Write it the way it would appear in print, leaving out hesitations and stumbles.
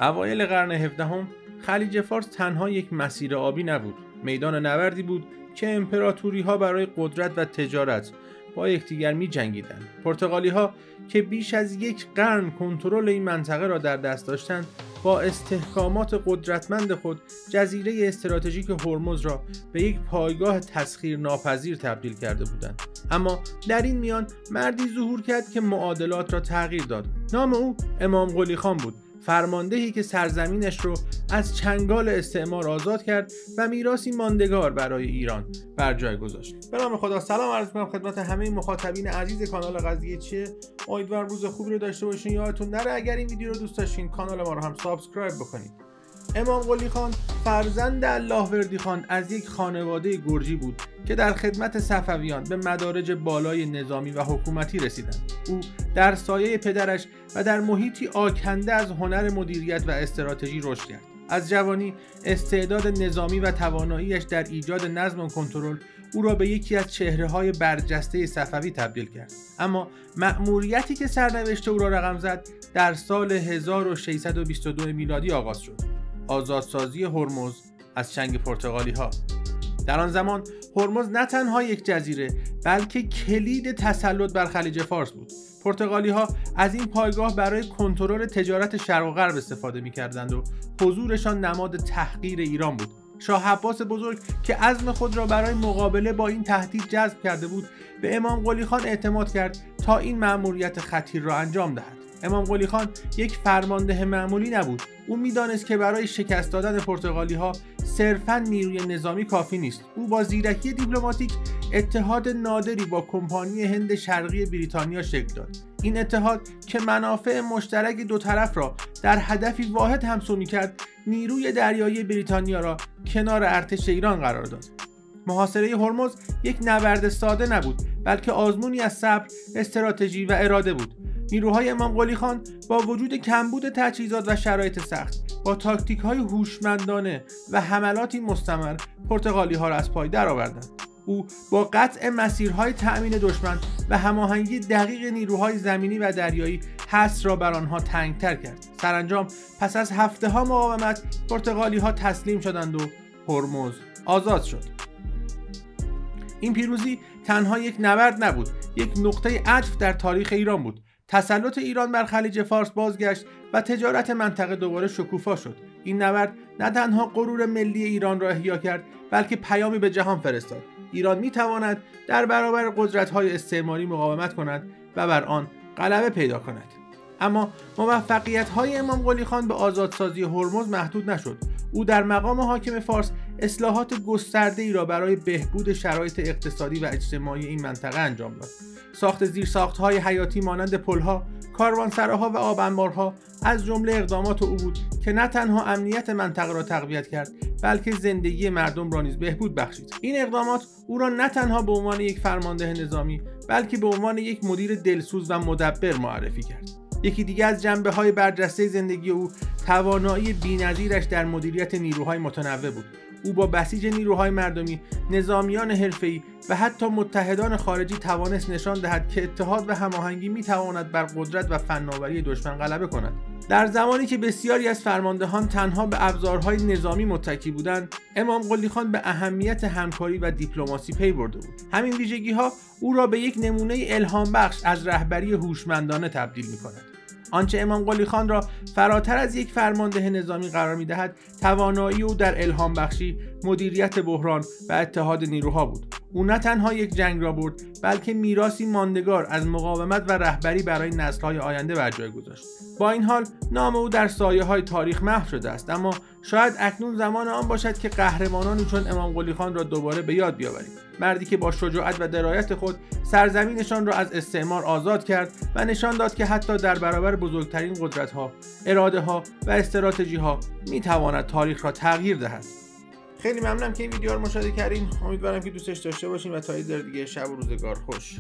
اوایل قرن 17 خلیج فارس تنها یک مسیر آبی نبود، میدان نبردی بود که امپراتوری‌ها برای قدرت و تجارت با یکدیگر می‌جنگیدند. پرتغالی‌ها که بیش از یک قرن کنترل این منطقه را در دست داشتند، با استحکامات قدرتمند خود جزیره استراتژیک هرمز را به یک پایگاه تسخیرناپذیر تبدیل کرده بودند. اما در این میان مردی ظهور کرد که معادلات را تغییر داد. نام او امام قلی خان بود، فرماندهی که سرزمینش رو از چنگال استعمار آزاد کرد و میراثی ماندگار برای ایران بر جای گذاشت. به نام خدا سلام عرض می‌کنم خدمت همه مخاطبین عزیز کانال قضیه چیه. امیدوارم روز خوبی رو داشته باشین. یادتون نره اگر این ویدیو رو دوست داشتین کانال ما رو هم سابسکرایب بکنید. امام قلی خان فرزند اللهوردی خان از یک خانواده گرجی بود که در خدمت صفویان به مدارج بالای نظامی و حکومتی رسیدند. او در سایه پدرش و در محیطی آکنده از هنر مدیریت و استراتژی رشد کرد. از جوانی استعداد نظامی و تواناییش در ایجاد نظم و کنترل او را به یکی از چهره‌های برجسته صفوی تبدیل کرد. اما مأموریتی که سرنوشت او را رقم زد در سال 1622 میلادی آغاز شد: آزادسازی هرمز از چنگ پرتغالی‌ها. در آن زمان هرمز نه تنها یک جزیره بلکه کلید تسلط بر خلیج فارس بود. پرتغالی‌ها از این پایگاه برای کنترل تجارت شرق و غرب استفاده می‌کردند و حضورشان نماد تحقیر ایران بود. شاه عباس بزرگ که عزم خود را برای مقابله با این تهدید جذب کرده بود، به امام قلی خان اعتماد کرد تا این مأموریت خطیر را انجام دهد. امام قلی خان یک فرمانده معمولی نبود. او میدانست که برای شکست دادن پرتغالی‌ها صرفاً نیروی نظامی کافی نیست. او با زیرکی دیپلماتیک اتحاد نادری با کمپانی هند شرقی بریتانیا شکل داد. این اتحاد که منافع مشترک دو طرف را در هدفی واحد همسو می‌کرد، نیروی دریایی بریتانیا را کنار ارتش ایران قرار داد. محاصره هرمز یک نبرد ساده نبود، بلکه آزمونی از صبر، استراتژی و اراده بود. نیروهای امام قلی خان با وجود کمبود تجهیزات و شرایط سخت، با تاکتیک‌های هوشمندانه و حملاتی مستمر پرتغالی‌ها را از پای درآوردند. او با قطع مسیرهای تأمین دشمن و هماهنگی دقیق نیروهای زمینی و دریایی حصر را بر آنها تنگتر کرد. سرانجام پس از هفته‌ها مقاومت پرتغالی‌ها تسلیم شدند و هرمز آزاد شد. این پیروزی تنها یک نبرد نبود، یک نقطه عطف در تاریخ ایران بود. تسلط ایران بر خلیج فارس بازگشت و تجارت منطقه دوباره شکوفا شد. این نبرد نه تنها غرور ملی ایران را احیا کرد، بلکه پیامی به جهان فرستاد: ایران میتواند در برابر قدرت‌های استعماری مقاومت کند و بر آن غلبه پیدا کند. اما موفقیت‌های امام قلی خان به آزادسازی هرمز محدود نشد. او در مقام حاکم فارس اصلاحات گسترده‌ای را برای بهبود شرایط اقتصادی و اجتماعی این منطقه انجام داد. ساخت زیرساخت‌های حیاتی مانند پل‌ها، کاروانسراها و آب‌انبارها از جمله اقدامات او بود که نه تنها امنیت منطقه را تقویت کرد، بلکه زندگی مردم را نیز بهبود بخشید. این اقدامات او را نه تنها به عنوان یک فرمانده نظامی، بلکه به عنوان یک مدیر دلسوز و مدبر معرفی کرد. یکی دیگر از جنبه‌های برجسته زندگی او توانایی بی‌نظیرش در مدیریت نیروهای متنوع بود. او با بسیج نیروهای مردمی، نظامیان حرفه‌ای و حتی متحدان خارجی توانست نشان دهد که اتحاد و هماهنگی می‌تواند بر قدرت و فناوری دشمن غلبه کند. در زمانی که بسیاری از فرماندهان تنها به ابزارهای نظامی متکی بودند، امام قلی خان به اهمیت همکاری و دیپلماسی پی برده بود. همین ویژگی‌ها او را به یک نمونه الهام بخش از رهبری هوشمندانه تبدیل می‌کند. آنچه امام قلی خان را فراتر از یک فرمانده نظامی قرار می‌دهد، توانایی او در الهام بخشی، مدیریت بحران و اتحاد نیروها بود. او نه تنها یک جنگ را برد، بلکه میراثی ماندگار از مقاومت و رهبری برای نسل‌های آینده بر جای گذاشت. با این حال نام او در سایه‌های تاریخ محو شده است، اما شاید اکنون زمان آن باشد که قهرمانانی چون امام قلی خان را دوباره به یاد بیاوریم. مردی که با شجاعت و درایت خود سرزمینشان را از استعمار آزاد کرد و نشان داد که حتی در برابر بزرگترین قدرت‌ها، اراده‌ها و استراتژی‌ها می‌تواند تاریخ را تغییر دهد. خیلی ممنونم که این ویدیو رو مشاهده کردین. امیدوارم که دوستش داشته باشین و تا یه دیگه شب و روزگار خوش.